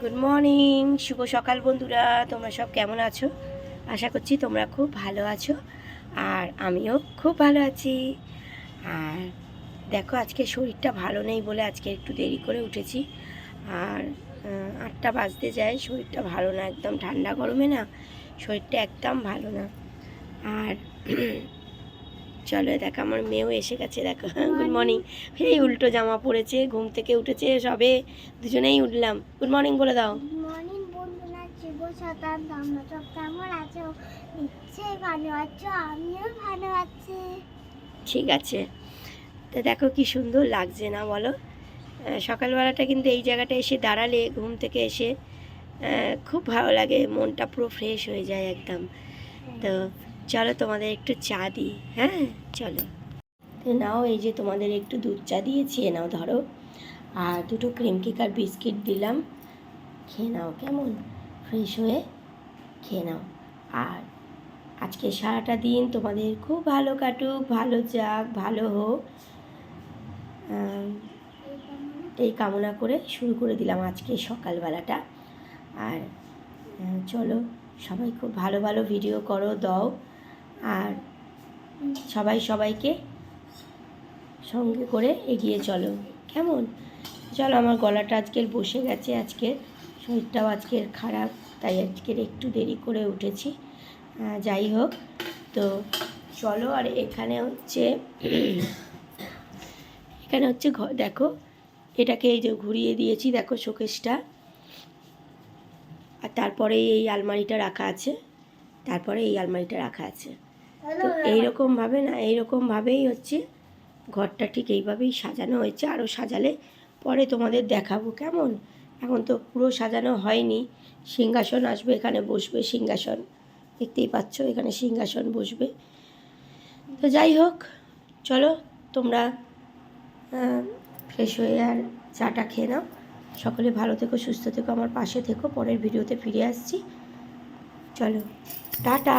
Good morning, শুভ সকাল বন্ধুরা। তোমরা সব কেমন আছো? আশা করছি তোমরা খুব ভালো আছো, আর আমিও খুব ভালো আছি। আর দেখো, আজকে শরীরটা ভালো নেই বলে আজকে একটু দেরি করে উঠেছি। আর 8টা বাজতে যায়, শরীরটা ভালো না, একদম ঠান্ডা গরমে না শরীরটা একদম ভালো না। আর চলো, দেখো আমার মেয়েও এসে গেছে, দেখো। Good morning. এই উল্টো জামা পরেছে, ঘুম থেকে উঠেছে সবে, দুজনেই উঠলাম। গুড মর্নিং বলে দাও। মর্নিং বন্ধুরা, শুভ সকাল। তোমরা সব কেমন আছো? নিশ্চয়ই ভালো আছো, আমিও ভালো আছি। ঠিক আছে, তো দেখো কি সুন্দর লাগছে না বলো? সকালবেলাটা কিন্তু এই জায়গাটা এসে দাঁড়ালে, ঘুম থেকে এসে খুব ভালো লাগে, মনটা পুরো ফ্রেশ হয়ে যায় একদম। তো চলো তোমাদের একটু চা দিই। হ্যাঁ চলো, তো নাও, এই যে তোমাদের একটু দুধ চা দিয়েছি, নাও ধরো। আর দুটো ক্রিম কেক আর বিস্কিট দিলাম, খেয়ে নাও, কেমন ফ্রেশ হয়ে খেয়ে নাও। আর আজকে সারাটা দিন তোমাদের খুব ভালো কাটুক, ভালো যাক, ভালো হোক, এই কামনা করে শুরু করে দিলাম আজকে সকালবেলাটা। আর চলো, সবাই খুব ভালো ভালো ভিডিও করো, দাও, আর সবাই সবাইকে সঙ্গে করে এগিয়ে চলো, কেমন? চলো, আমার গলাটা আজকের বসে গেছে, আজকের শরীরটাও আজকের খারাপ, তাই আজকের একটু দেরি করে উঠেছি। যাই হোক, তো চলো। আর এখানে হচ্ছে দেখো, এটাকে এই যে ঘুরিয়ে দিয়েছি, দেখো শোকেসটা। আর তারপরে এই আলমারিটা রাখা আছে, তারপরে এই আলমারিটা রাখা আছে। তো এইরকমভাবেই হচ্ছে ঘরটা, ঠিক এইভাবেই সাজানো হয়েছে। আরও সাজালে পরে তোমাদের দেখাবো, কেমন? এখন তো পুরো সাজানো হয়নি। সিংহাসন আসবে, এখানে বসবে সিংহাসন, দেখতেই পাচ্ছ এখানে সিংহাসন বসবে। তো যাই হোক, চলো তোমরা ফ্রেশ হয়ে আর চাটা খেয়ে নাও। সকলে ভালো থেকো, সুস্থ থেকো, আমার পাশে থেকো। পরের ভিডিওতে ফিরে আসছি। চলো, টাটা।